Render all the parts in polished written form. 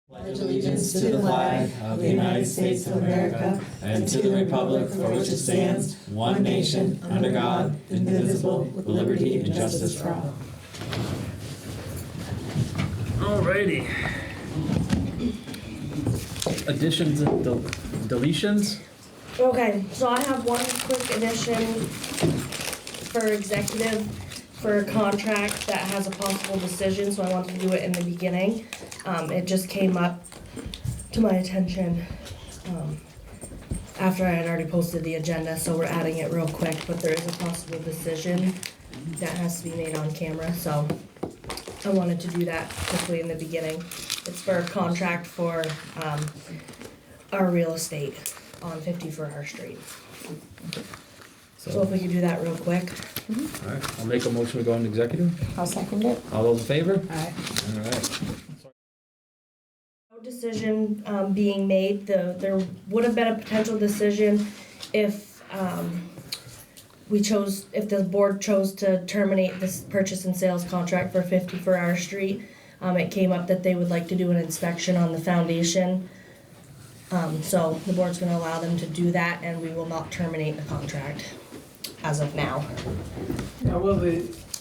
Pledge allegiance to the flag of the United States of America and to the republic for which it stands, one nation, under God, indivisible, with liberty and justice for all. Alrighty. Additions and deletions? Okay, so I have one quick addition for executive for a contract that has a possible decision, so I wanted to do it in the beginning. It just came up to my attention after I had already posted the agenda, so we're adding it real quick, but there is a possible decision that has to be made on camera, so I wanted to do that quickly in the beginning. It's for a contract for our real estate on 50 Fur Street. So if we could do that real quick. Alright, I'll make a motion to go into executive. I'll second it. All those in favor? Aye. Alright. No decision being made. There would have been a potential decision if if the board chose to terminate this purchase and sales contract for 50 Fur Street. It came up that they would like to do an inspection on the foundation. So the board's going to allow them to do that, and we will not terminate the contract as of now. Now, will the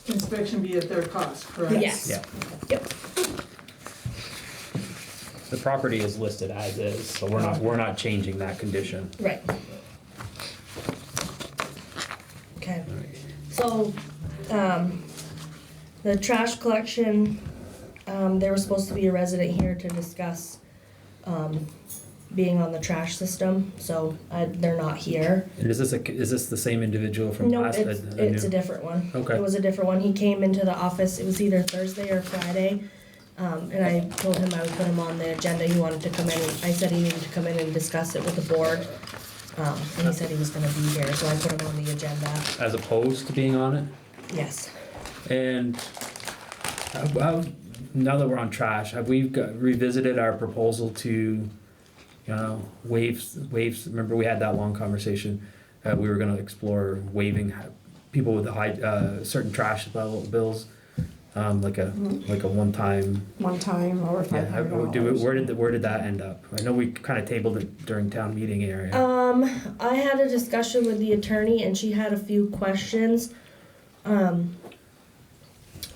inspection be at their cost, correct? Yes. Yeah. Yep. The property is listed as is, so we're not changing that condition. Right. Okay. So, the trash collection, there was supposed to be a resident here to discuss, being on the trash system, so they're not here. And is this the same individual from No, last? it's a different one. Okay. It was a different one. He came into the office, it was either Thursday or Friday, and I told him I would put him on the agenda. He wanted to come in, I said he needed to come in and discuss it with the board, and he said he was gonna be here, so I put him on the agenda. As opposed to being on it? Yes. And now that we're on trash, have we revisited our proposal to, waves, remember we had that long conversation, we were gonna explore waiving people with the high, certain trash level bills, like a one-time. One time over $500. Where did that end up? I know we kinda tabled it during town meeting area. I had a discussion with the attorney and she had a few questions,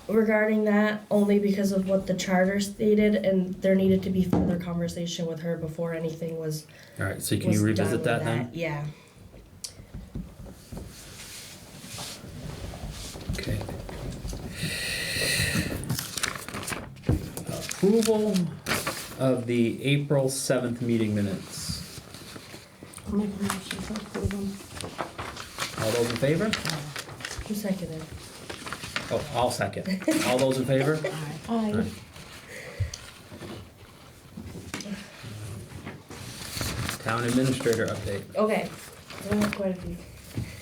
regarding that, only because of what the charter stated, and there needed to be further conversation with her before anything was. Alright, so can you was revisit done with that then? Yeah. Okay. Approval of the April 7th meeting minutes. I'll make a motion to approve them. All those in favor? Who seconded? Oh, I'll second. All those in favor? Aye. Town administrator update. Okay, I have quite a few.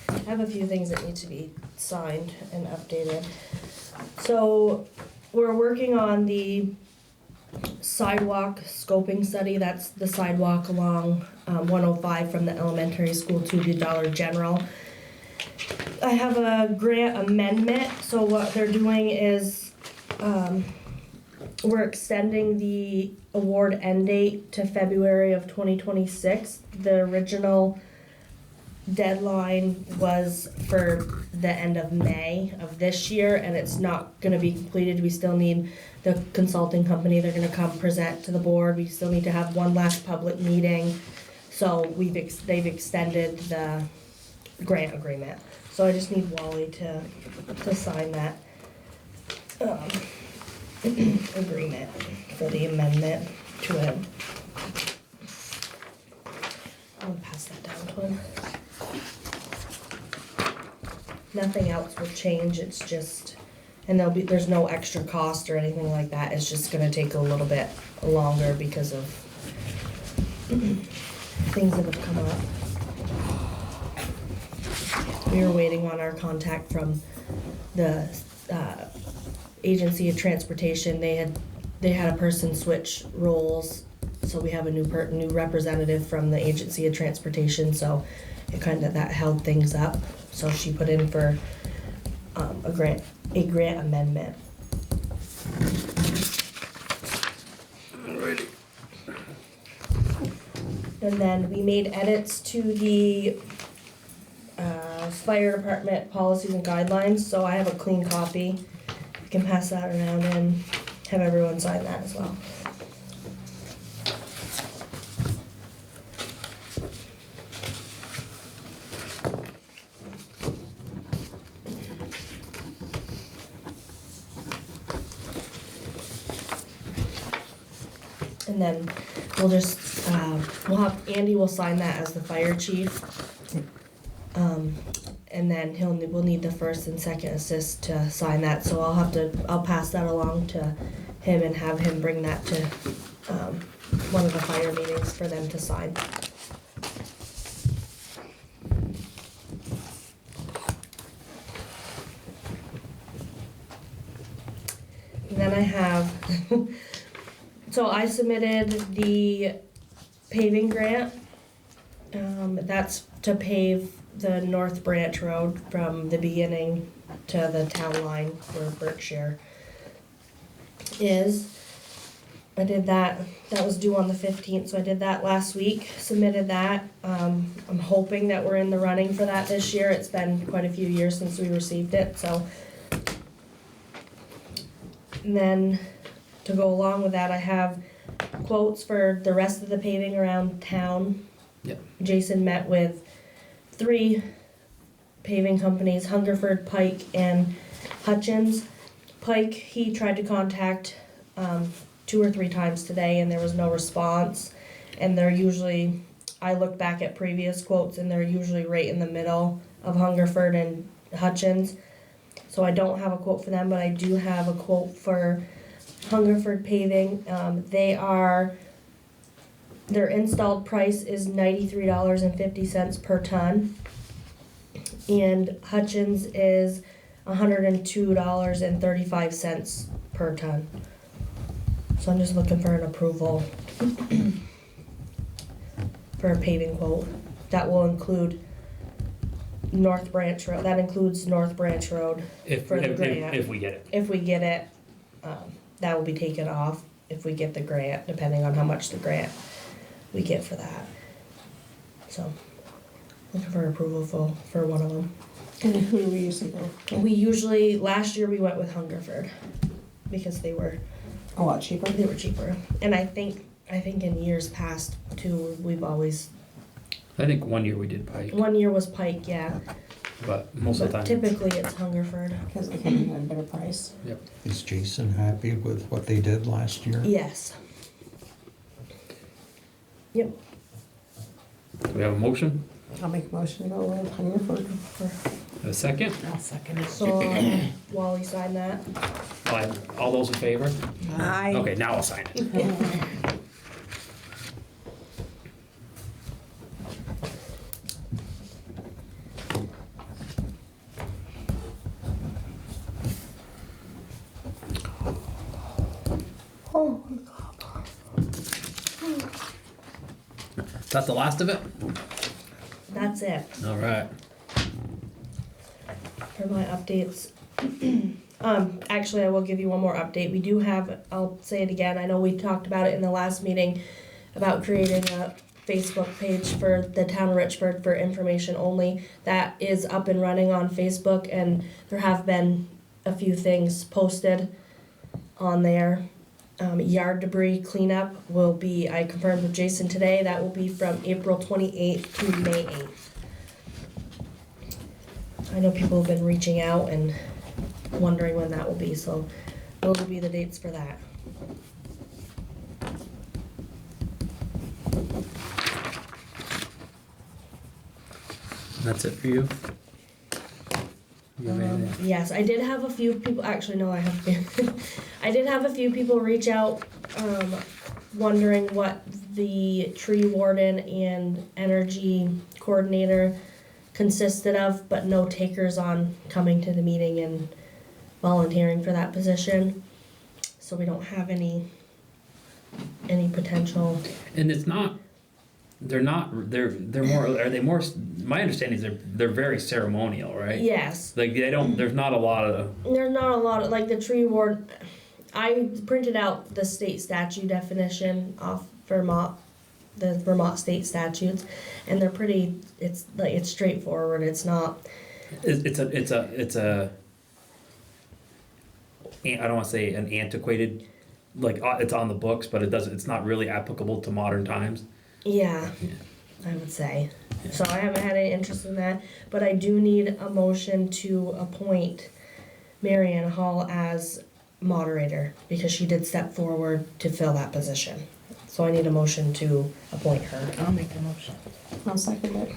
I have a few things that need to be signed and updated. So, we're working on the sidewalk scoping study. That's the sidewalk along 105 from the elementary school to the Dollar General. I have a grant amendment, so what they're doing is, we're extending the award end date to February of 2026. The original deadline was for the end of May of this year, and it's not gonna be completed. We still need the consulting company, they're gonna come present to the board. We still need to have one last public meeting. So they've extended the grant agreement. So I just need Wally to sign that agreement for the amendment to it. I'll pass that down to him. Nothing else will change, it's just, and there's no extra cost or anything like that. It's just gonna take a little bit longer because of things that have come up. We were waiting on our contact from the Agency of Transportation. They had a person switch roles, so we have a new representative from the Agency of Transportation. So it that held things up. So she put in for a grant amendment. Alrighty. And then we made edits to the fire department policies and guidelines, so I have a clean copy. I can pass that around and have everyone sign that as well. And then we'll just, Andy will sign that as the fire chief. And then we'll need the first and second assist to sign that, so I'll pass that along to him and have him bring that to, one of the fire meetings for them to sign. And then I have, so I submitted the paving grant. That's to pave the North Branch Road from the beginning to the town line where Berkshire is. I did that was due on the 15th, so I did that last week, submitted that. I'm hoping that we're in the running for that this year. It's been quite a few years since we received it, so. And then to go along with that, I have quotes for the rest of the paving around town. Yep. Jason met with 3 paving companies, Hungerford, Pike, and Hutchins. Pike, he tried to contact 2 or 3 times today and there was no response. And they're usually, I look back at previous quotes and they're usually right in the middle of Hungerford and Hutchins. So I don't have a quote for them, but I do have a quote for Hungerford Paving. Their installed price is $93.50 per ton. And Hutchins is $102.35 per ton. So I'm just looking for an approval for a paving quote. That will include North Branch Road. That includes North Branch Road for the grant. If we get it. If we get it, that will be taken off if we get the grant, depending on how much the grant we get for that. So, looking for approval for one of them. And who do we usually go? Last year we went with Hungerford because they were A lot cheaper. cheaper. And I think in years past too, we've always, I think one year we did Pike, one year was Pike, yeah. but most of the But time. typically it's Hungerford. Because they come in at a better price. Is Jason happy with what they did last year? Yes. Yep. Do we have a motion? I'll make a motion to go with Hungerford. A second? I'll second it. So, Wally signed that. All those in favor? Aye. Okay, now I'll sign it. Oh, Is that the last of it? That's it All right. for my updates. Actually, I will give you one more update. We do have, I'll say it again, I know we talked about it in the last meeting about creating a Facebook page for the town of Richford for information only. That is up and running on Facebook and there have been a few things posted on there. Yard debris cleanup will be, I confirmed with Jason today, that will be from April 28th to May 8th. I know people have been reaching out and wondering when that will be, so those will be the dates for that. That's it for you? You have anything? Yes, I did have a few people, actually, no, I have I did have a few people reach out, wondering what the tree warden and energy coordinator consisted of, but no takers on coming to the meeting and volunteering for that position. So we don't have any potential. And it's not, they're more, are they more, my understanding is they're very ceremonial, right? Yes, Like they don't, there's not a lot of, there's not a lot of, like the tree ward, I printed out the state statute definition off Vermont, the Vermont state statutes, and they're pretty, it's like, it's straightforward, it's not, It's a I don't wanna say an antiquated, like, it's on the books, but it's not really applicable to modern times. yeah, I would say. So I haven't had any interest in that, but I do need a motion to appoint Marianne Hall as moderator, because she did step forward to fill that position. So I need a motion to appoint her. I'll make the motion. I'll second it.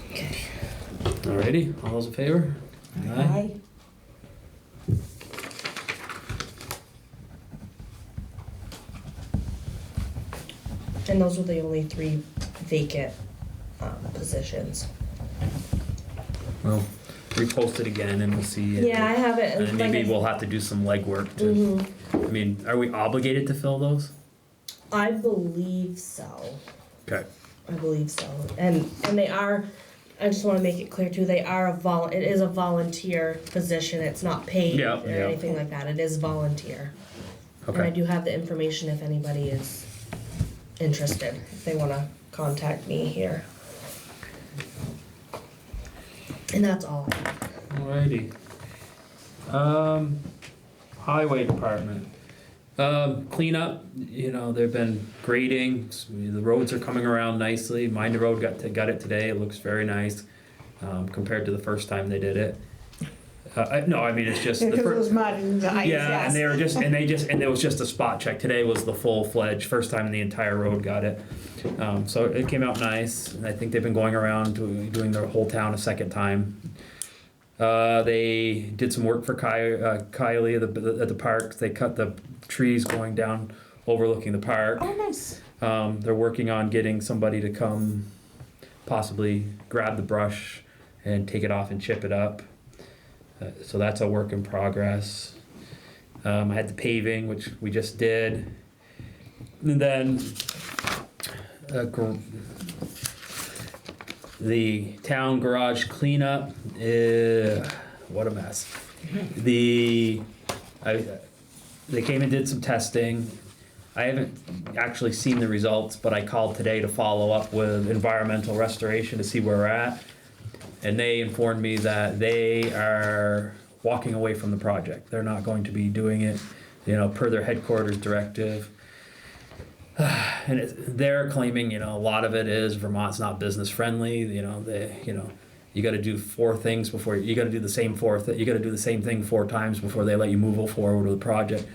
Alrighty, all those in favor? Aye. And those were the only 3 vacant positions. Well, repost it again and we'll see. Yeah, I have it. And then like maybe I- we'll have to do some legwork to, I mean, are we obligated to fill those? I believe so. Okay. I believe so. And they are, I just wanna make it clear too, they are it is a volunteer position, it's not paid Yeah, or yeah. anything like that, it is volunteer. And I Okay, do have the information if anybody is interested, if they wanna contact me here. And that's all. alrighty. Highway department. Cleanup, they've been grading, the roads are coming around nicely. Minder Road got it today, it looks very nice, compared to the first time they did it. No, I mean, it's just. the Because it fir- was mud and the ice, Yeah, and yes. and it was just a spot check. Today was the full-fledged, first time the entire road got it. So it came out nice, and I think they've been going around doing their whole town a second time. They did some work for Kylie at the park. They cut the trees going down overlooking the park. Oh, nice. They're working on getting somebody to come possibly grab the brush and take it off and chip it up. So that's a work in progress. I had the paving, which we just did. And then the town garage cleanup, what a mess. They came and did some testing. I haven't actually seen the results, but I called today to follow up with environmental restoration to see where we're at. And they informed me that they are walking away from the project. They're not going to be doing it, per their headquarters directive. And they're claiming, a lot of it is Vermont's not business friendly. You got to do 4 things before you got to do the same you got to do the same thing 4 times before they let you move forward with the project.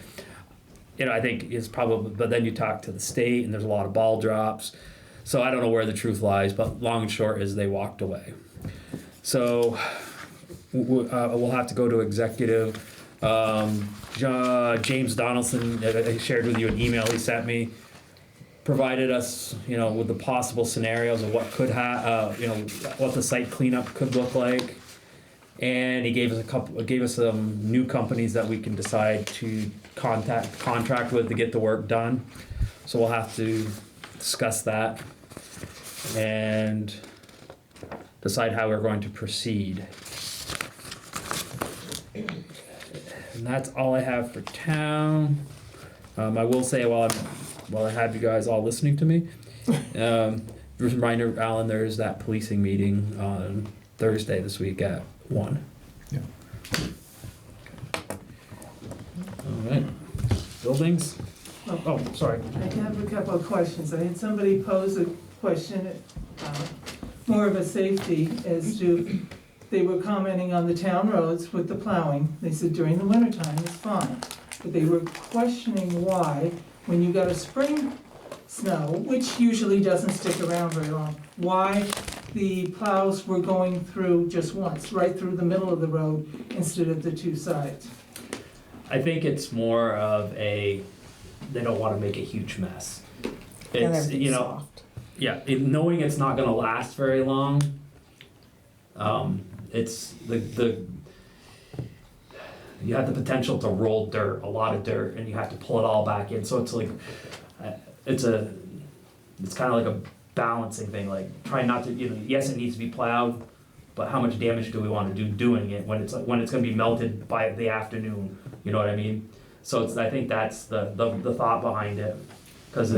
I think it's probably, but then you talk to the state and there's a lot of ball drops. So I don't know where the truth lies, but long and short is they walked away. So we'll have to go to executive. James Donaldson, I shared with you an email he sent me, provided us, with the possible scenarios of what could what the site cleanup could look like. And he gave us some new companies that we can decide to contract with to get the work done. So we'll have to discuss that and decide how we're going to proceed. And that's all I have for town. I will say while I have you guys all listening to me, reminder, Alan, there's that policing meeting on Thursday this week at 1. Yeah. All right. Buildings? Oh, sorry. I have a couple of questions. I had somebody pose a question, more of a safety, as to, they were commenting on the town roads with the plowing. They said during the wintertime it's fine, but they were questioning why, when you got a spring snow, which usually doesn't stick around very long, why the plows were going through just once, right through the middle of the road instead of the 2 sides. I think it's more of they don't want to make a huge mess. And It's, everything's soft. yeah, knowing it's not going to last very long. It's you have the potential to roll dirt, a lot of dirt, and you have to pull it all back in. So it's like, it's kind of like a balancing thing. Like trying not to, yes, it needs to be plowed, but how much damage do we want to do doing it when it's going to be melted by the afternoon? You know what I mean? So I think that's the thought behind it, because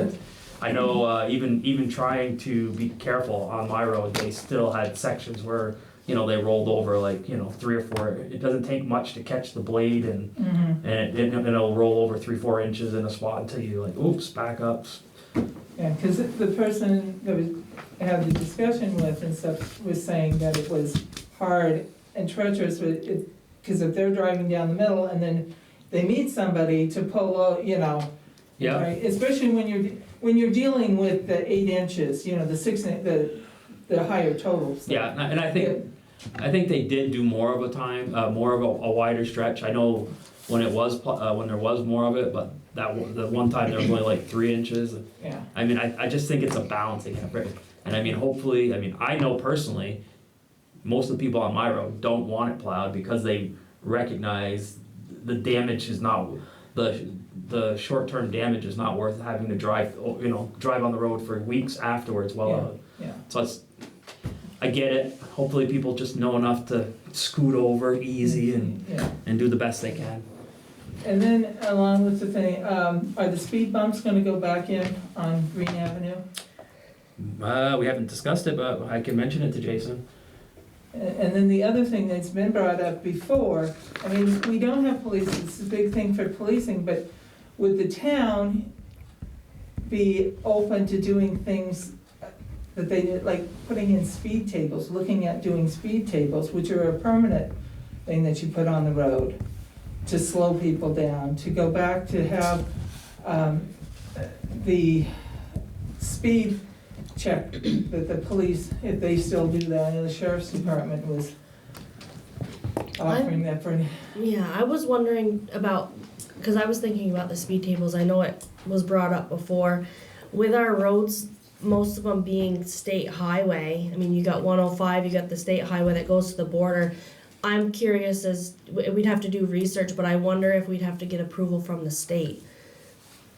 I know, even trying to be careful on my road, they still had sections where, you know, they rolled over like, you know, 3 or 4, it doesn't take much to catch the blade and, Mhm. and it'll roll over 3-4 inches in a spot until you like, oops, back up. Yeah, because the person that I had the discussion with and stuff was saying that it was hard and treacherous, because if they're driving down the middle and then they meet somebody to pull out, you know. Yeah, Right, especially when you're dealing with the 8 inches, you know, the 6, the higher totals. yeah, and I think they did do more of a time, more of a wider stretch. I know when it was, when there was more of it, but the one time there was only like 3 inches. Yeah, I mean, I just think it's a balancing effort. And I mean, hopefully, I mean, I know personally, most of the people on my road don't want it plowed because they recognize the damage is not, the short-term damage is not worth having to drive on the road for weeks afterwards while, yeah. so I get it. Hopefully people just know enough to scoot over easy Yeah. and do the best they can. And then along with the thing, are the speed bumps gonna go back in on Green Avenue? We haven't discussed it, but I can mention it to Jason. And then the other thing that's been brought up before, I mean, we don't have police, it's a big thing for policing, but would the town be open to doing things that they did, like putting in speed tables, looking at doing speed tables, which are a permanent thing that you put on the road to slow people down, to go back to have the speed check that the police, if they still do that, I know the sheriff's department was offering that for. Yeah, I was wondering about, because I was thinking about the speed tables, I know it was brought up before. With our roads, most of them being state highway, I mean, you got 105, you got the state highway that goes to the border. I'm curious we'd have to do research, but I wonder if we'd have to get approval from the state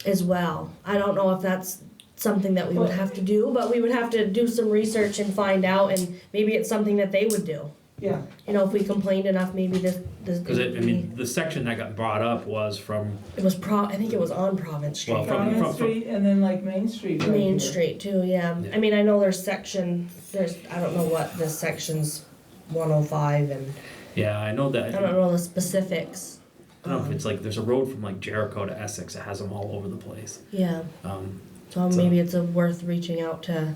as well. I don't know if that's something that we would have to do, but we would have to do some research and find out, and maybe it's something that they would do. Yeah, You know, if we complained enough, maybe this. Because I mean, the section that got brought up was from, It was I think it was on Province Street. Well, from- Providence Street and then like Main Street right Main here. Street too, yeah. Yeah. I mean, I know there's, I don't know what this section's 105 and yeah, I know that. I don't know the specifics. I don't know if it's like, there's a road from like Jericho to Essex, it has them all over the place. Yeah, so So- maybe it's worth reaching out to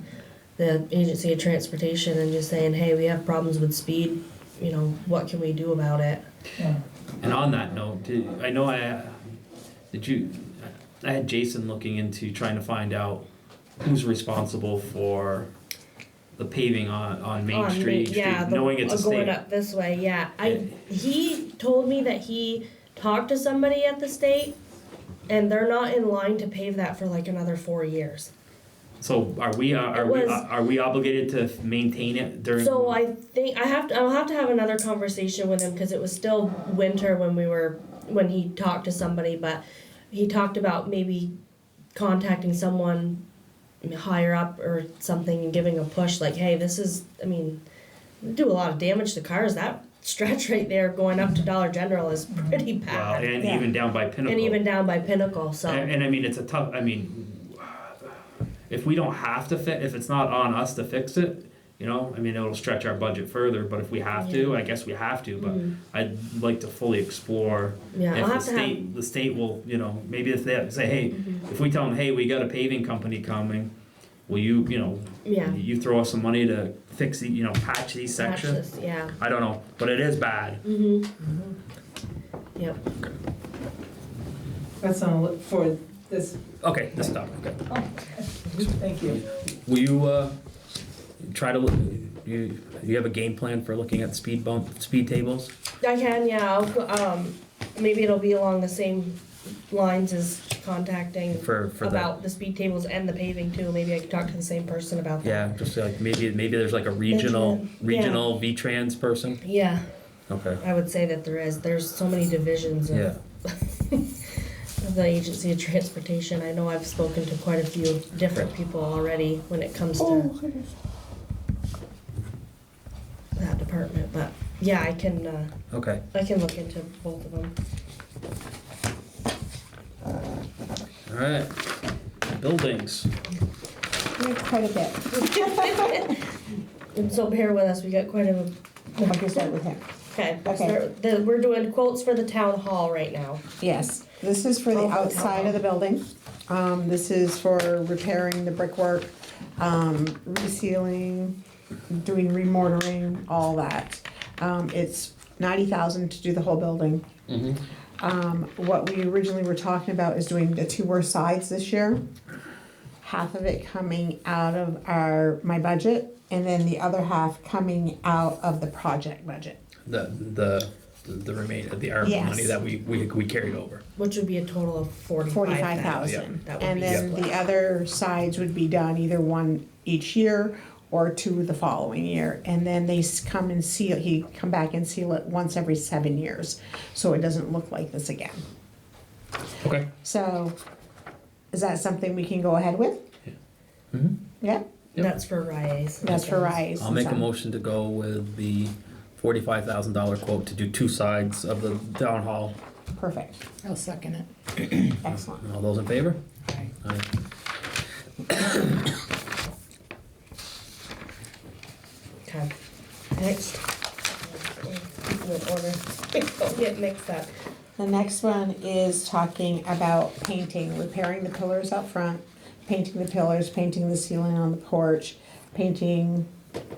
the Agency of Transportation and just saying, hey, we have problems with speed, you know, what can we do about it? Yeah. And on that note, I had Jason looking into trying to find out who's responsible for the paving on Main On Street, yeah, knowing it's a going state. up this way, yeah. He told me that he talked to somebody at the state and they're not in line to pave that for like another 4 years. So are we obligated to maintain it during? So I think I'll have to have another conversation with him because it was still winter when he talked to somebody, but he talked about maybe contacting someone higher up or something and giving a push like, hey, this is, I mean, we do a lot of damage to cars. That stretch right there going up to Dollar General is pretty Well, bad. and even down by Pinnacle. And even down by Pinnacle, so. And I mean, it's a tough, I mean, if we don't have to if it's not on us to fix it, you know, I mean, it'll stretch our budget further, but if we have to, I guess we have to, but I'd like to fully explore Yeah, I'll if have to have. the state will, you know, maybe if they say, hey, if we tell them, hey, we got a paving company coming, will you know, Yeah. you throw us some money to fix the, you know, patch these sections? Patches, yeah. I don't know, but it is bad. Yep. That's on for this, Okay, this stuff, okay. oh, thank you. Will you, try to, you have a game plan for looking at speed tables? I can, yeah. Maybe it'll be along the same lines as contacting For about the speed tables and the paving too. Maybe I could talk to the same person about that. Yeah, just like maybe there's like a regional V-Trans person? Yeah, Okay, I would say that there is. There's so many divisions of, yeah, of the Agency of Transportation. I know I've spoken to quite a few different people already when it comes to that department. But yeah, I can okay. look into both of them. All right, buildings. quite a bit. And so bear with us, we got quite a, I can start with him. okay. Okay. We're doing quotes for the town hall right now. Yes, this is for the Oh, for the outside of the building. This is for repairing the brickwork, resealing, doing remortaring, all that. It's 90,000 to do the whole building. What we originally were talking about is doing the two more sides this year. Half of it coming out of my budget, and then the other half coming out of the project budget. The remainder, the ARPA Yes. money that we carried over. Which would be a total of 45,000. That would And be then split. the other sides would be done either one each year or two the following year. And then they come and seal, he come back and seal it once every 7 years, so it doesn't look like this again. Okay. So, is that something we can go ahead with? Mm-hmm. Yeah, That's for Rise. that's for Rise. I'll make a motion to go with the $45,000 quote to do two sides of the town hall. Perfect, I'll second it. excellent. All those in favor? Aye. Aye. Okay, next. Keep in order. Don't get mixed up. The next one is talking about painting, repairing the pillars up front, painting the pillars, painting the ceiling on the porch, painting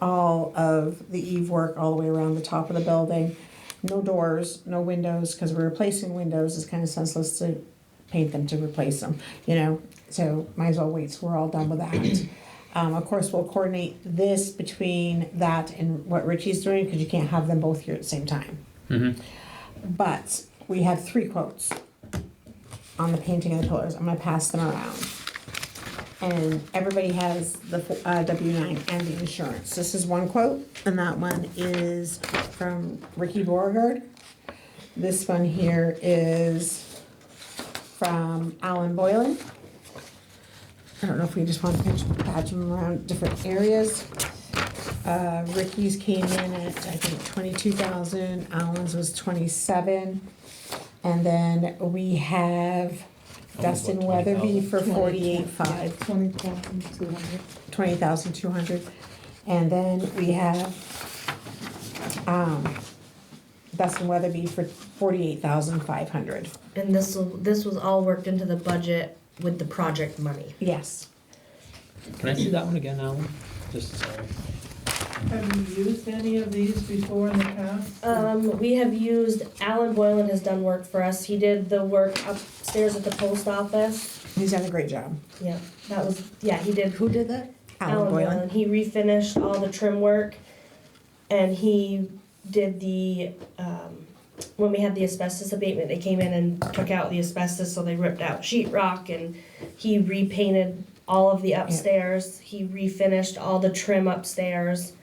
all of the eave work all the way around the top of the building. No doors, no windows, because we're replacing windows. It's kind of senseless to paint them to replace them, you know? So might as well wait till we're all done with that. Of course, we'll coordinate this between that and what Richie's doing, because you can't have them both here at the same time. Mm-hmm. But we had 3 quotes on the painting of the pillars. I'm gonna pass them around. And everybody has the W-9 and the insurance. This is one quote, and that one is from Ricky Beauregard. This one here is from Alan Boylan. I don't know if we just want to patch them around different areas. Ricky's came in at, I think, 22,000, Alan's was 27. And then we have Dustin Weatherby for 48,500. 20,200. And then we have, Dustin Weatherby for 48,500. And this was all worked into the budget with the project money. Yes. Can I see that one again, Alan? Just sorry. Have you used any of these before in the past? We have used, Alan Boylan has done work for us. He did the work upstairs at the post office. He's done a great job. Yeah, that was, yeah, he did. Who did that? Alan Boylan. He refinished all the trim work, and he did the, when we had the asbestos abatement, they came in and took out the asbestos, so they ripped out sheetrock, and he repainted all of the upstairs. He refinished all the trim upstairs.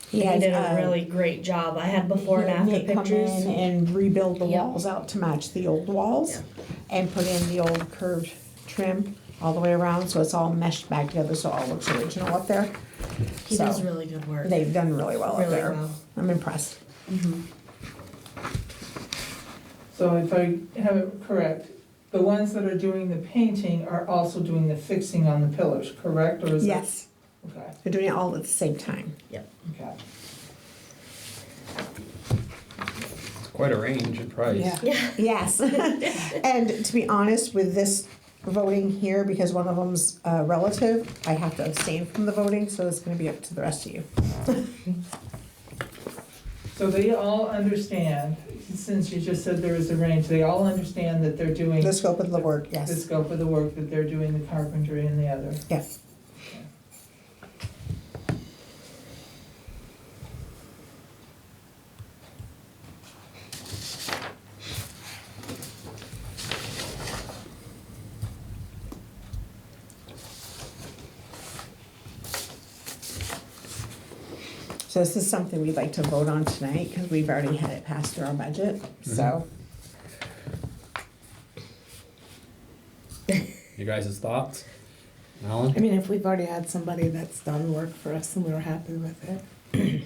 He has, did a really great job. I had before and after He'll come pictures. in and rebuild the Yeah. walls out to match the old walls, and put in the old curved trim all the way around, so it's all meshed back together, so it all looks original up there. He So, does really good work. They've done really well up Really there. well. I'm impressed. So if I have it correct, the ones that are doing the painting are also doing the fixing on the pillars, correct? Or is it? Yes, Okay, they're doing it all at the same time. okay. It's quite a range in price. Yeah. Yeah. Yes, and to be honest, with this voting here, because one of them's a relative, I have to abstain from the voting, so it's gonna be up to the rest of you. So they all understand, since you just said there is a range, they all understand that they're doing The scope of the work, the yes. scope of the work, that they're doing the carpentry and the other. Yes. So this is something we'd like to vote on tonight, because we've already had it passed through our budget, so. You guys' thoughts? I Alan? mean, if we've already had somebody that's done work for us and we were happy with it, I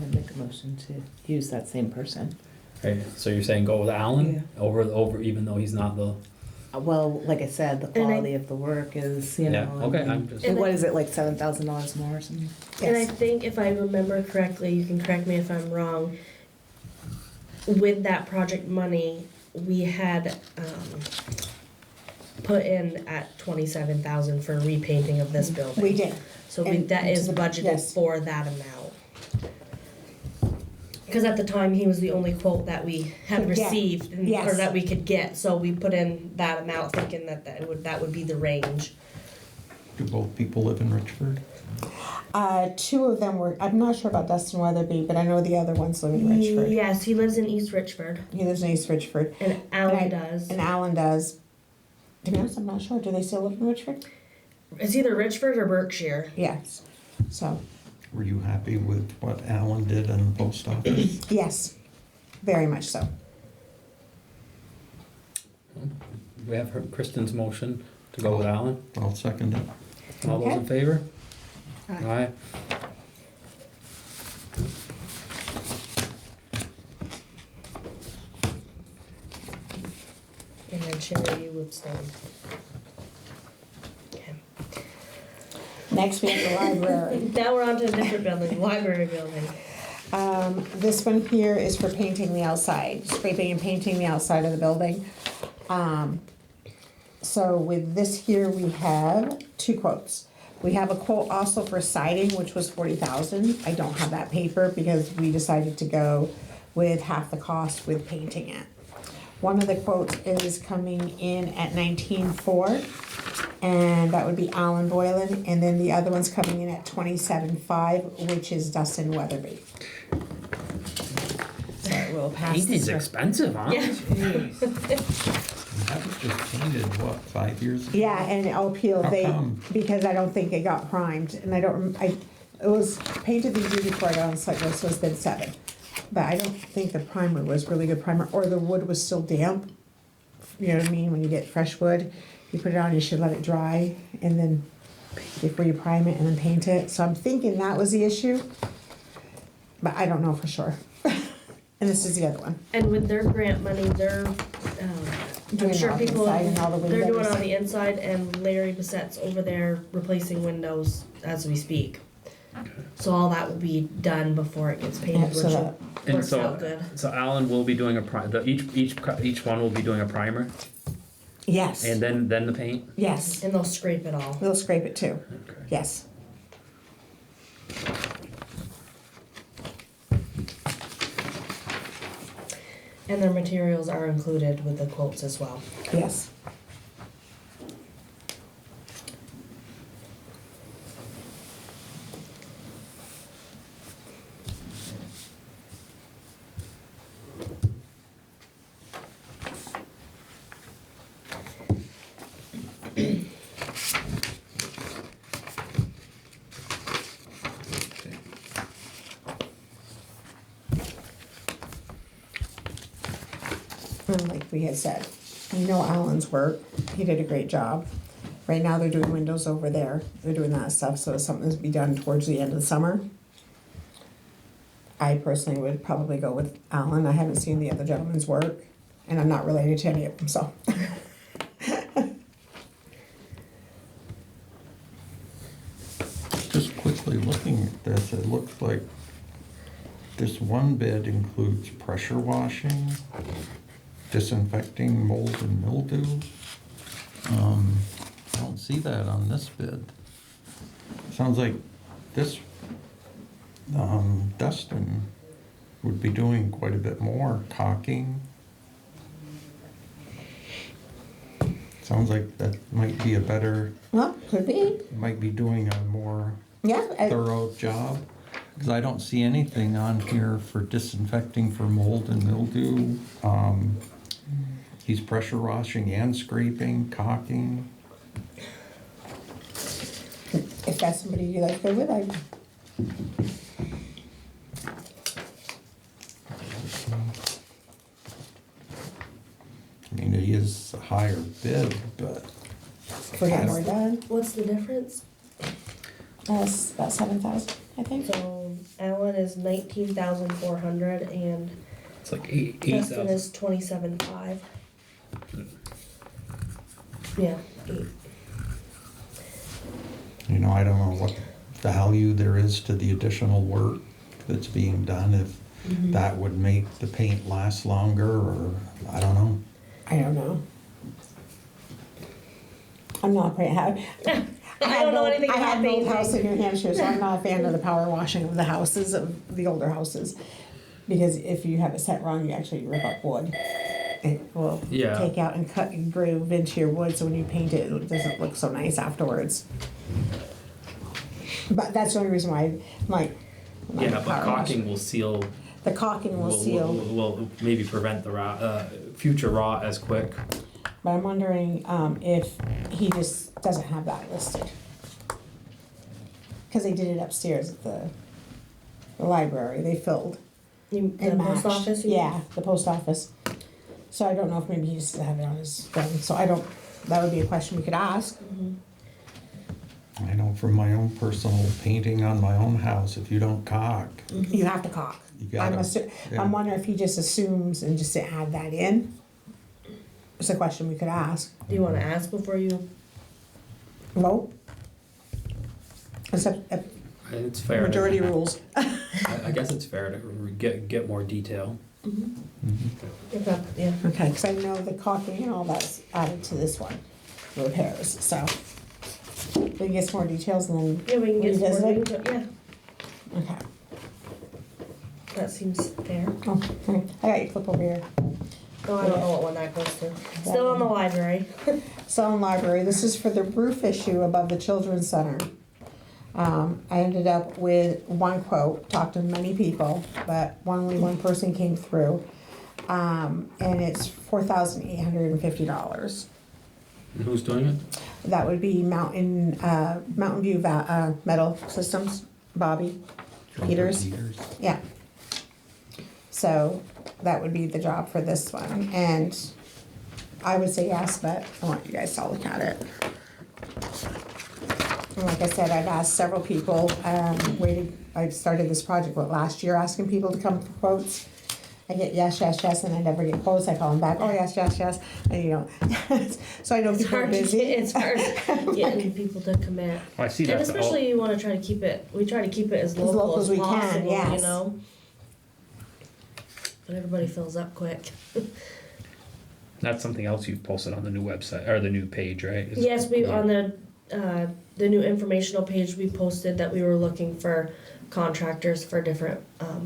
would make a motion to use that same person. Okay, so you're saying go with Alan over even though he's not the Well, like I said, the And I- quality of the work is, you Yeah, know. I okay, mean, I'm just- and what is it, like $7,000 more or something? And I Yes. think if I remember correctly, you can correct me if I'm wrong, with that project money, we had, put in at 27,000 for repainting of this building. We did. So And that is to the- budgeted yes. for that amount. Because at the time, he was the only quote that we had Could get. received, or Yes. that we could get, so we put in that amount thinking that would be the range. Do both people live in Richford? Two of them were, I'm not sure about Dustin Weatherby, but I know the other ones live in Richford. Yes, he lives in East Richford, He lives in East Richford. and Alan Right. does. And Alan does. To be honest, I'm not sure. Do they still live in Richford? It's either Richford or Berkshire. Yes. So, Were you happy with what Alan did in the post office? yes, very much so. We have Kristen's motion to go with Alan. I'll second it. All those in favor? Aye. Aye. And then Sherry, you abstain. Okay. Next, we have the library. Now we're on to a different building, library building. This one here is for painting the outside, scraping and painting the outside of the building. So with this here, we have two quotes. We have a quote also for siding, which was 40,000. I don't have that paper because we decided to go with half the cost with painting it. One of the quotes is coming in at 19,400, and that would be Alan Boylan, and then the other one's coming in at 27,500, which is Dustin Weatherby. So we'll pass Painting's this. expensive, huh? Yeah. That was just painted, what, 5 years ago? Yeah, and I'll peel, How they, come? because I don't think it got primed, and I don't, it was painted the year before I got on the select board, so it's been 7. But I don't think the primer was really good primer, or the wood was still damp. You know what I mean, when you get fresh wood, you put it on, you should let it dry, and then before you prime it and then paint it, so I'm thinking that was the issue. But I don't know for sure. And this is the other one. And with their grant money, they're, I'm Doing sure all the people, inside and all the they're doing windows. on the inside, and Larry Bassett's over there replacing windows as we speak. So all that will be done before it gets Yeah, painted, so which that- And works out so, good. so Alan will be doing each one will be doing a primer, Yes, and then the paint. yes, And they'll scrape it all. we'll scrape it too, Okay. yes. And their materials are included with the quotes as well. Yes. And like we had said, we know Alan's work, he did a great job. Right now, they're doing windows over there, they're doing that stuff, so it's something to be done towards the end of the summer. I personally would probably go with Alan, I haven't seen the other gentleman's work, and I'm not related to any of them, so. Just quickly looking at this, it looks like this one bid includes pressure washing, disinfecting mold and mildew. I don't see that on this bid. Sounds like this, Dustin would be doing quite a bit more caulking. Sounds like that might be a better, Well, could be, might be doing a more yeah, thorough job. Because I don't see anything on here for disinfecting for mold and mildew. He's pressure washing and scraping, caulking. if that's somebody you like to go with, I, I mean, it is a higher bid, but if we're getting more done, What's the difference? that's about 7,000, I think. So Alan is 19,400 and It's like eight Dustin thousand. is 27,500. Yeah. You know, I don't know what value there is to the additional work that's being done, if that would make the paint last longer, or, I don't know. I don't know. I'm not very happy. I don't know anything I about had an old painting. house in New Hampshire, so I'm not a fan of the power washing of the houses, of the older houses. Because if you have it set wrong, you actually rip up wood. It will Yeah. take out and cut and groove into your wood, so when you paint it, it doesn't look so nice afterwards. But that's the only reason why I'm like. I'm not Yeah, a but power caulking washer. will seal, The caulking will seal, will maybe prevent the rot, future rot as quick. but I'm wondering, if he just doesn't have that listed. Cause they did it upstairs at the library, they filled. You, the And post matched. office? You mean? Yeah, the post office. So I don't know if maybe he just doesn't have it on his thing, so I don't, that would be a question we could ask. I know from my own personal painting on my own house, if you don't caulk, You have to caulk. you gotta. yeah. I'm wondering if he just assumes and just didn't add that in. It's a question we could ask. Do you wanna ask before you? Vote. Except, It's fair. majority rules. I guess it's fair to get more detail. If not, yeah. Okay, because I know the caulking and all that's added to this one, the repairs, so. We can get some more details and then Yeah, we can get some more, revisit it. yeah, Okay. that seems fair. Oh, okay. I got your clip over here. Oh, I don't know what one that goes to. Still on the library. Selling library, this is for the roof issue above the children's center. I ended up with one quote, talked to many people, but only one person came through. And it's $4,850. And who's doing it? That would be Mountain View Metal Systems, Bobby Peters. Yeah. So that would be the job for this one, and I would say yes, but I want you guys to all look at it. And like I said, I've asked several people, I started this project, last year, asking people to come for quotes. I get yes, and I never get quotes, I call them back, oh, yes, and you know, so I know It's people are hard to busy. get, it's hard getting people to commit. Oh, I see And that. especially you wanna try to keep it, we try to keep it as local local as as we can, possible, you yes. know? But everybody fills up quick. That's something else you've posted on the new website, or the new page, right? Is- Yes, we, yeah. on the new informational page, we posted that we were looking for contractors for different,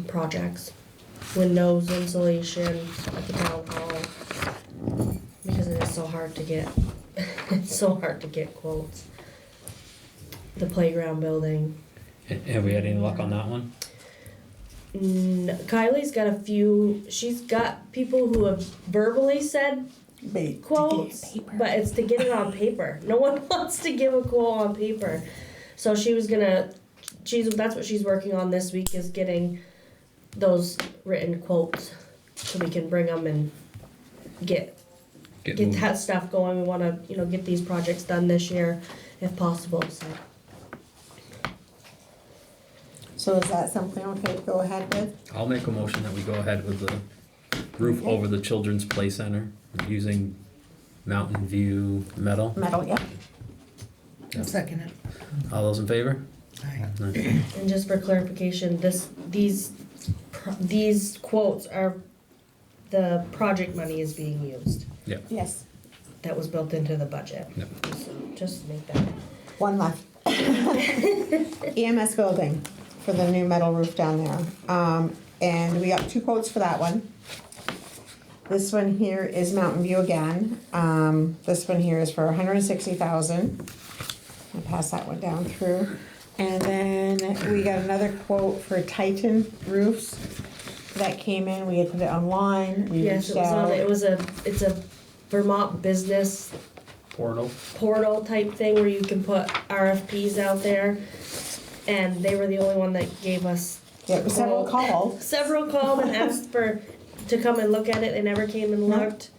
projects. Windows, insulation at the town hall, because it is so hard to get, it's so hard to get quotes. The playground building. Have we had any luck on that one? Kylie's got a few, she's got people who have verbally said Bait, quotes, paper. but it's to get it on paper. No one wants to give a quote on paper. So she was gonna, that's what she's working on this week, is getting those written quotes so we can bring them and get moving. that stuff going. We wanna, get these projects done this year if possible, so. So is that something okay to go ahead with? I'll make a motion that we go ahead with the roof over the children's play center using Mountain View metal. Metal, yeah. Yeah. Second it. All those in favor? Aye. Aye. And just for clarification, these quotes are, the project money is being used. Yes. That was built into the budget. Yep. So just to make that. One left. EMS building for the new metal roof down there. And we got 2 quotes for that one. This one here is Mountain View again. This one here is for $160,000. I'll pass that one down through. And then we got another quote for Titan roofs that came in. We had put it online. We Yes, reached it was on, out. it's a Vermont business Portal. portal type thing where you can put RFPs out there. And they were the only one that gave us Yeah, several quote. called. Several called and asked to come and look at it. They never came and No. looked.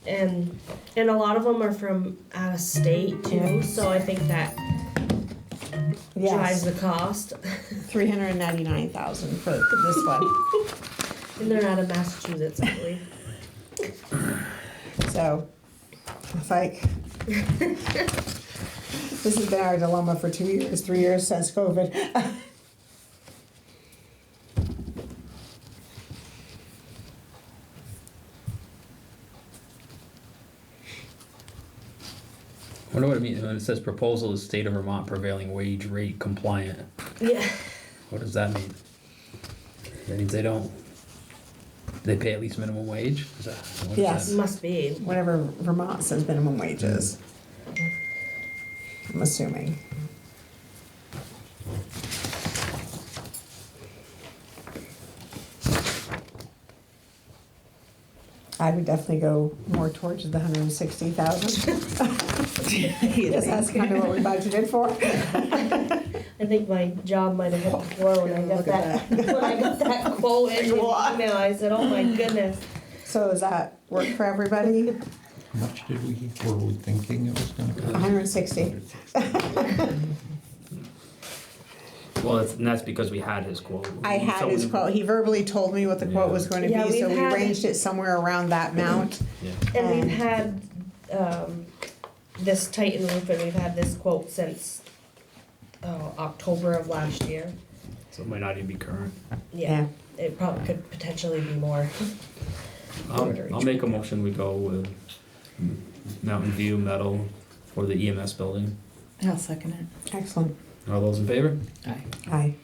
And a lot of them are from out of state too, Yeah. so I think that drives Yes, the cost. $399,000 for this one. And they're out of Massachusetts, I believe. So it's like, This has been our dilemma for 2 years, 3 years since COVID. I wonder what it means when it says proposal is state of Vermont prevailing wage rate compliant. Yeah. What does that mean? That means they pay at least minimum wage? Is that, what is Yes. that? Must be. Whatever Vermont says minimum wages. I'm assuming. I would definitely go more towards the 160,000. Because that's kind of what we budgeted for. I think my job might have hit the floor when I got Look at that, when I got that quote in the email. I said, oh my goodness. So does that work for everybody? How much were we thinking it was gonna cost? 160. Well, and that's because we had his quote. I had So his we- quote. He verbally told me what the quote was going to Yeah, be, so we've we had- arranged it somewhere around that amount. Yeah. And we've And- had, this Titan roof, and we've had this quote since, October of last year. So it might not even be current. Yeah, it probably could potentially be more. I'll make a motion, we go with Mountain View Metal for the EMS building. I'll second it. Excellent. All those in favor? Aye. Aye.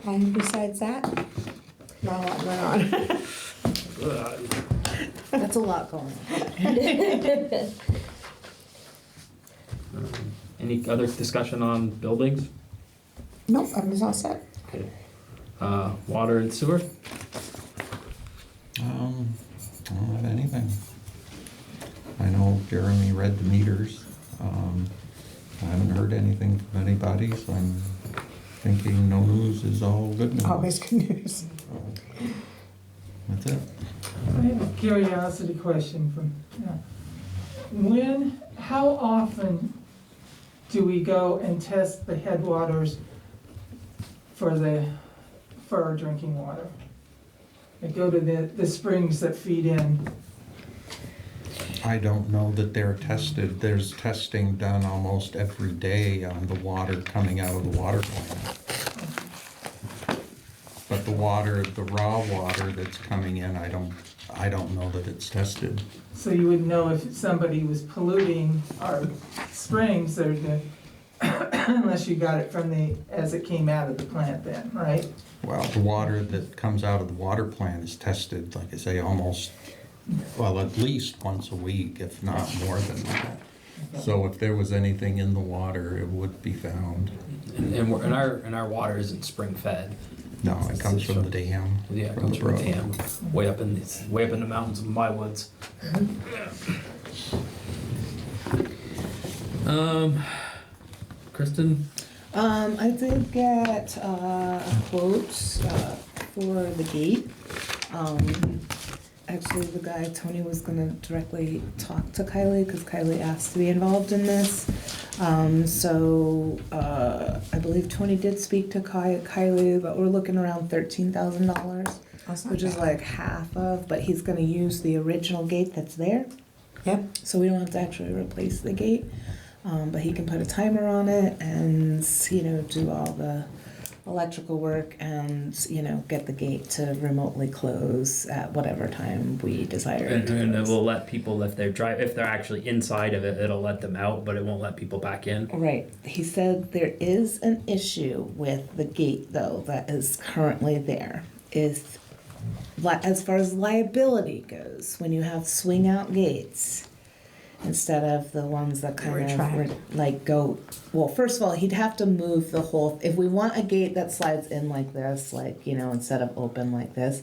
And besides that, not a lot going on. That's a lot going on. Any other discussion on buildings? Nope, I'm just all set. Okay. Water and sewer? I don't have anything. I know Jeremy read the meters. I haven't heard anything from anybody, so I'm thinking no news is all good news. Always good news. That's it. I have a curiosity question from, how often do we go and test the headwaters for our drinking water? I go to the springs that feed in. I don't know that they're tested. There's testing done almost every day on the water coming out of the water plant. But the water, the raw water that's coming in, I don't know that it's tested. So you would know if somebody was polluting our springs, unless you got it as it came out of the plant then, right? Well, the water that comes out of the water plant is tested, like I say, at least once a week, if not more than that. So if there was anything in the water, it would be found. And our water isn't spring fed. No, it comes from the dam. Yeah, it from comes the from a road. dam, way up in the mountains of my woods. Kristen? I did get quotes for the gate. Actually, the guy, Tony, was gonna directly talk to Kylie, because Kylie asked to be involved in this. I believe Tony did speak to Kylie, but we're looking around $13,000, That's not which is bad. like half of, but he's gonna use the original gate that's there. Yep. So we don't have to actually replace the gate, but he can put a timer on it and, do all the electrical work and, get the gate to remotely close at whatever time we desire it to And it close. will let people, if they're actually inside of it, it'll let them out, but it won't let people back in. Right. He said there is an issue with the gate, though, that is currently there. As far as liability goes, when you have swing out gates, instead of the ones that kind Retract. of go, well, first of all, he'd have to move the whole, if we want a gate that slides in like this, instead of open like this,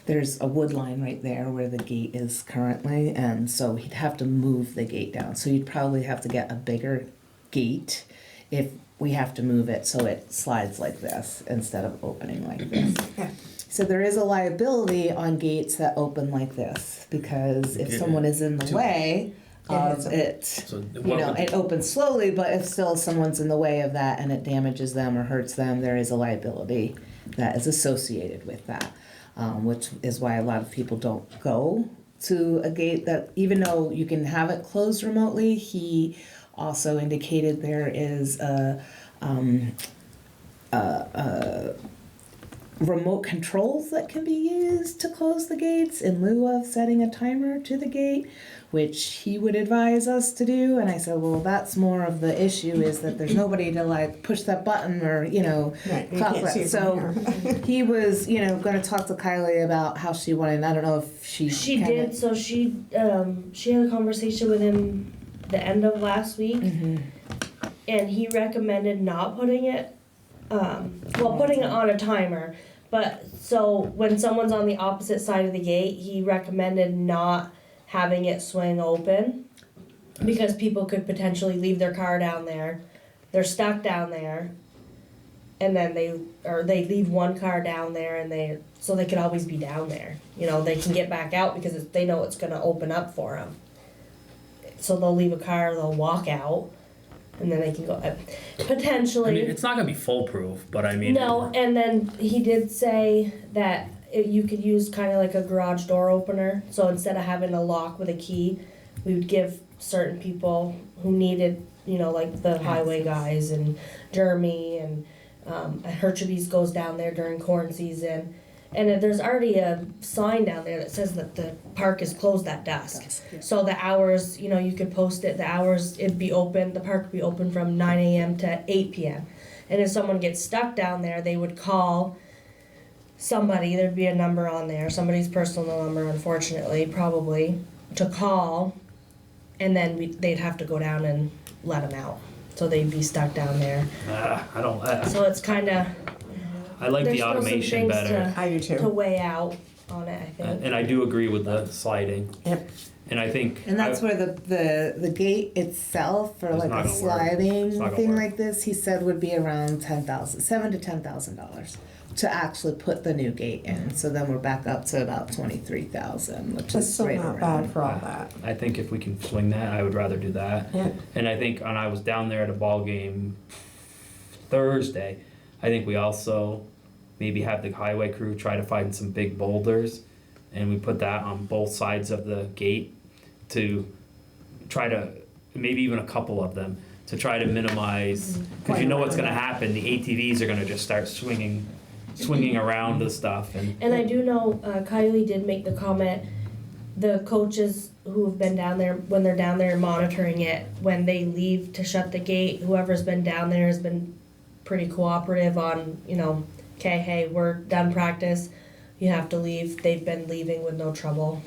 there's a wood line right there where the gate is currently, and so he'd have to move the gate down. So you'd probably have to get a bigger gate if we have to move it so it slides like this instead of opening like this. Yeah. So there is a liability on gates that open like this, because if Yeah. someone is in the way of Yeah, it, So it opens slowly, but if still someone's in the way of that and it damages them or hurts them, there is a liability that is associated with that. which is why a lot of people don't go to a gate that, even though you can have it closed remotely, he also indicated there is a remote controls that can be used to close the gates in lieu of setting a timer to the gate, which he would advise us to do. And I said, well, that's more of the issue, is that there's nobody to like push that button or, you know, Right, you talk can't about. see it So from here. he was, you know, going to talk to Kylie about how she wanted. I don't know if she Did, so she had a conversation with him the end of last week, and he recommended not putting it, putting it on a timer. But so when someone's on the opposite side of the gate, he recommended not having it swing open, because people could potentially leave their car down there. They're stuck down there, and then they leave one car down there, and so they could always be down there. You know, they can get back out because they know it's going to open up for them. So they'll leave a car, they'll walk out, and then they can go potentially. I mean, it's not gonna be foolproof, but I mean. No, and then he did say that you could use kind of like a garage door opener. So instead of having a lock with a key, we would give certain people who needed, you know, like the highway guys and Jeremy and Herchabees goes down there during corn season. And there's already a sign down there that says that the park is closed at dusk. So the hours, you know, you could post it, the hours it'd be open, the park would be open from 9 a.m. to 8 p.m. And if someone gets stuck down there, they would call somebody, there'd be a number on there, somebody's personal number, unfortunately, probably, to call, and then they'd have to go down and let them out. So they'd be stuck down there. I don't. So it's kind of, I like there's the still some automation things better. I do to too. weigh out on it, I think. And I do agree with the sliding. Yep. And I think. And that's where the gate itself for It's like not a gonna work. sliding It's not gonna thing work. like this, he said would be around $7,000 to $10,000 to actually put the new gate in. So then we're back up to about $23,000, which That's is still right not around. bad for all that. I think if we can swing that, I would rather do that. Yeah. And I think, and I was down there at a ball game Thursday. I think we also maybe have the highway crew try to find some big boulders, and we put that on both sides of the gate to try to, maybe even a couple of them, to try to minimize, because you know what's gonna happen, the ATVs are gonna just start swinging around the stuff, And I do know Kylie did make the comment, the coaches who have been down there, when they're down there monitoring it, when they leave to shut the gate, whoever's been down there has been pretty cooperative on, you know, okay, hey, we're done practice, you have to leave. They've been leaving with no trouble.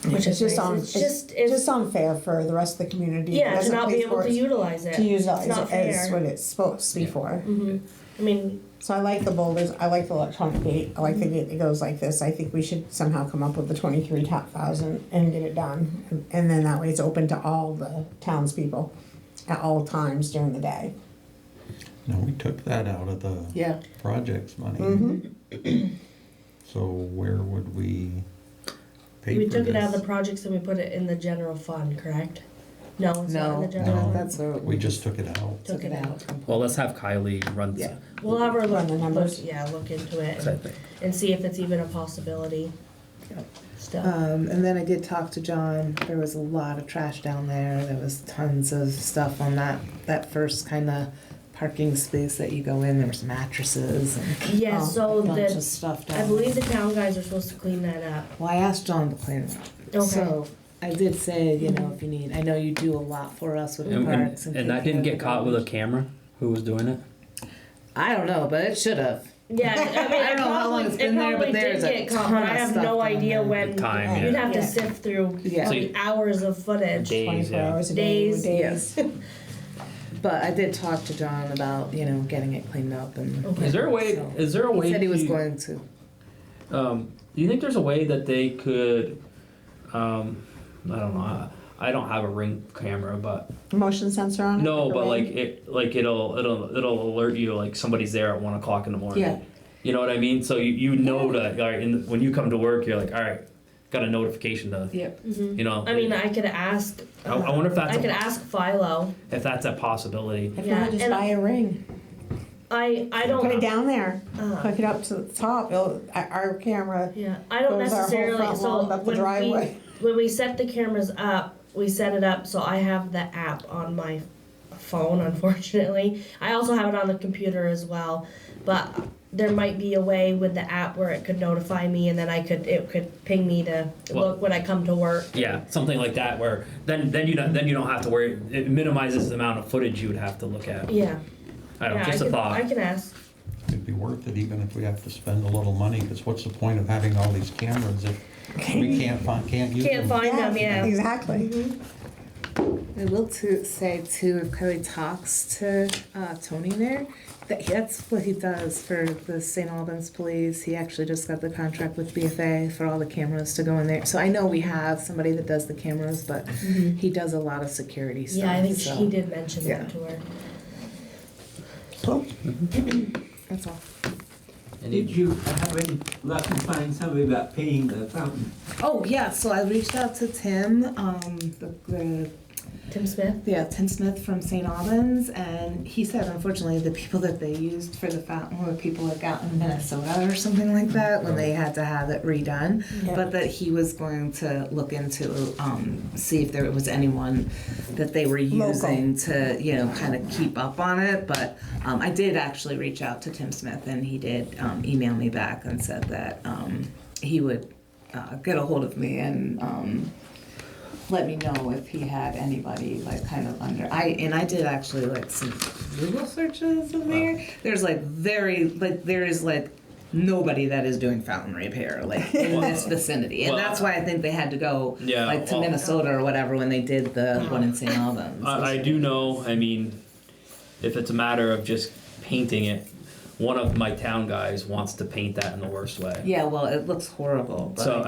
Which It's is just nice. it's just unfair for the rest of the community. that yeah, to doesn't not pay be able for to it, utilize it. to use It's it not as fair. what it's supposed to be for. I mean, So I like the boulders, I like the electronic gate, I like the gate that goes like this. I think we should somehow come up with the 23,000 and get it done. And then that way it's open to all the townspeople at all times during the day. No, we took that out of the Yeah. project's money. Mm-hmm. So where would we pay we for took it out of the this? projects and we put it in the general fund, correct? No, it's not in No, the general No. fund. that's where We just took it out. Took it out. well, let's have Kylie run Yeah. We'll have her Run the numbers. look into it I think. and see if it's even a possibility. Yep. Still. And then I did talk to John. There was a lot of trash down there. There was tons of stuff on that first kind of parking space that you go in. There was mattresses and Yeah, so a bunch of the, stuff down I believe the town guys are supposed to clean that up. Well, I asked John to clean it up. Okay. So I did say, you know, if you need, I know you do a lot for us with the parks and And that take didn't care get of caught with a the- camera? Who was doing it? I don't know, but it should have. Yeah, I mean, I don't know how long it's been there, but there's a ton but I of have stuff no down idea there. when. Time, You'd yeah. have to Yeah. sift through Yeah. So probably hours of footage. Days, 24 yeah. hours a day, Days. days. But I did talk to John about, you know, getting it cleaned up and. Okay. Is there a way, So, is there a way? He said he was to- going to. Do you think there's a way that they could, I don't know, I don't have a Ring camera, but, Motion sensor on it? no, for but rain? it'll alert you, like somebody's there at 1 o'clock in the morning. Yeah. You know what I mean? So you know that, like, when you come to work, you're like, all right, got a notification to, Yep. you know. I mean, I could ask. I wonder if that's I a- could ask Philo. if that's a possibility. If Yeah, not, just and- buy a ring. I Put it don't, down there, uh, hook it up to the top, our camera yeah, I don't goes our whole necessarily, front so lawn up the driveway. when we set the cameras up, we set it up so I have the app on my phone, unfortunately. I also have it on the computer as well, but there might be a way with the app where it could notify me and then it could ping me to Well- look when I come to work. Yeah, something like that where then you don't have to worry. It minimizes the amount of footage you would have to look at. Yeah. I don't know, Yeah, just a thought. I can ask. It'd be worth it even if we have to spend a little money, because what's the point of having all these cameras if we can't use them? Can't find them, yeah. Exactly. Mhm. I will say too, if Kelly talks to Tony there, that's what he does for the St. Albans Police. He actually just got the contract with BFA for all the cameras to go in there. So I know we have somebody that does the cameras, but he does a lot of security stuff. Yeah, I think so he did mention yeah. that to her. So, That's all. Any- Did you have any luck in finding somebody about paying the fountain? Oh yeah, so I reached out to Tim, Tim Smith? Tim Smith from St. Albans, and he said unfortunately the people that they used for the fountain were people that got in Minnesota or something like that when they had to have it redone. Yeah. But that he was going to look into see if there was anyone that they were using to kind of keep up on it. But I did actually reach out to Tim Smith, and he did email me back and said that he would get a hold of me and let me know if he had anybody like kind of under. I did actually like some Google searches in there. There's there is nobody that is doing fountain repair like in this vicinity, and that's why I think they had to go to Minnesota or whatever when they did the one in St. Albans. I do know, I mean, if it's a matter of just painting it, one of my town guys wants to paint that in the worst way. Yeah, well, it looks horrible. But So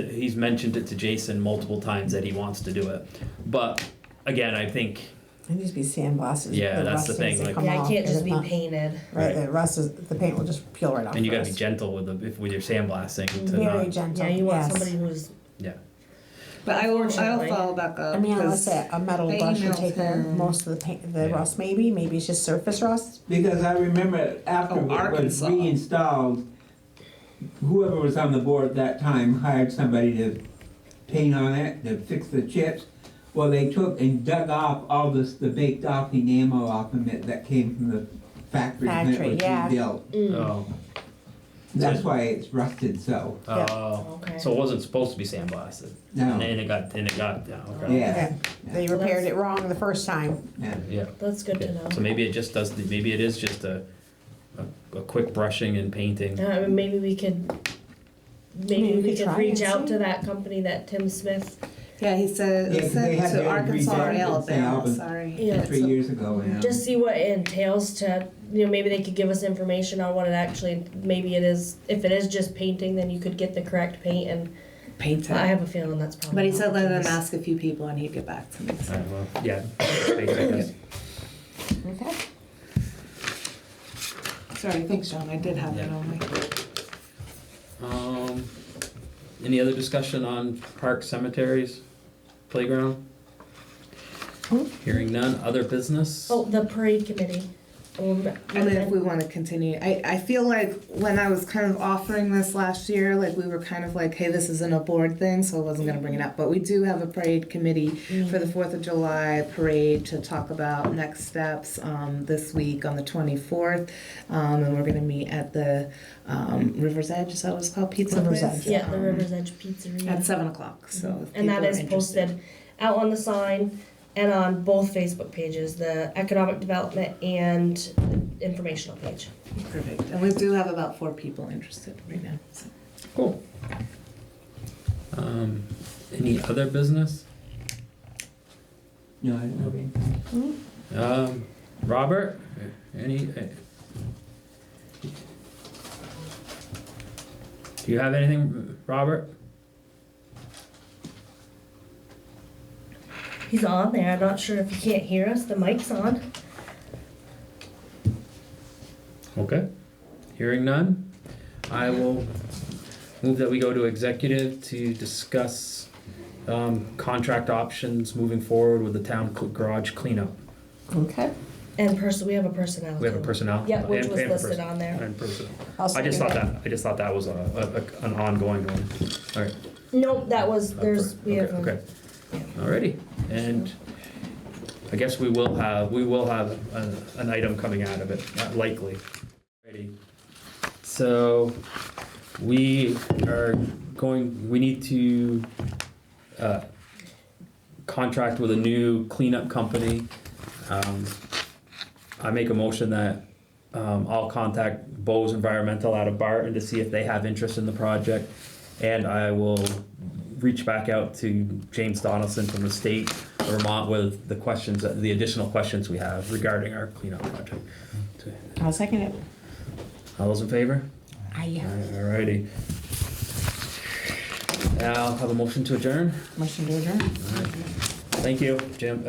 he's mentioned it to Jason multiple times that he wants to do it. But again, I think, it needs to be sandblasted. Yeah, that's the thing, like- Yeah, it can't just be painted. Right, the paint will just peel right off. and you gotta for be us. gentle with your sandblasting to Very not, gentle. Yeah, you want yes. somebody who's, yeah. But I'll Unfortunately. follow back up. I mean, let's 'cause say a metal I brush would emailed take care of him. most of the paint, the Yeah. rust maybe it's just surface rust. Because I remember after it was Arkansas. reinstalled, whoever was on the board at that time hired somebody to paint on it, to fix the chips. Well, they took and dug off all the baked off enamel off of it that came from the factory when it Factory, was yeah. rebuilt. Oh, That's why it's rusted so. Okay. So it wasn't supposed to be sandblasted. No. And it got, yeah, okay. Yeah. They repaired it wrong the first time. Yeah. Yeah. That's good to know. So maybe it just does, maybe it is just a quick brushing and painting. Maybe we could, Maybe we could try reach and out see. to that company that Tim Smith. Yeah, he said, Yeah, 'cause they had to theirs Arkansas or redone in St. Alabama. Albans. Sorry. Yeah. 3 years ago, yeah. Just see what it entails to, maybe they could give us information on what it actually, maybe it is, if it is just painting, then you could get the correct paint and Paint I it. have a feeling that's probably. But he not said the let him case. ask a few people and he'd get back to me. So. Alright, well, yeah. Space, I guess. Okay. Sorry, thanks, John. I did have that Yeah. on my. Any other discussion on parks, cemeteries, playground? Hearing none, other business? Oh, the parade committee. And then if we want to continue, I feel like when I was kind of offering this last year, like we were kind of like, hey, this isn't a board thing, so I wasn't going to bring it up. But we do have a parade committee for the 4th of July parade to talk about next steps this week on the 24th. And we're going to meet at the River's Edge, is that what it's called? Pizza River's place? Edge. Yeah, the River's Edge Pizzeria. At 7 o'clock, so. if And that people are is interested. posted out on the sign and on both Facebook pages, the economic development and the informational page. Perfect. And we do have about 4 people interested right now. So. Cool. Any other business? No, I don't know anything. Robert, any? Do you have anything, Robert? He's on there. I'm not sure if you can't hear us. The mic's on. Okay. Hearing none, I will move that we go to executive to discuss contract options moving forward with the town garage cleanup. Okay. And we have a personnel. We have a too. personnel? Yeah, which and- was and listed person- on there. And personnel. I'll I just second thought that was an ongoing one. All right. No, that was, we have. Okay. Alrighty, and I guess we will have an item coming out of it, likely. Alrighty. So, we need to, contract with a new cleanup company. I make a motion that, I'll contact Bose Environmental out of Barton to see if they have interest in the project. And I will reach back out to James Donaldson from the state of Vermont with the additional questions we have regarding our cleanup project. I'll second it. All those in favor? Aye. Alrighty. Now, have a motion to adjourn? Motion to adjourn. Thank you, James.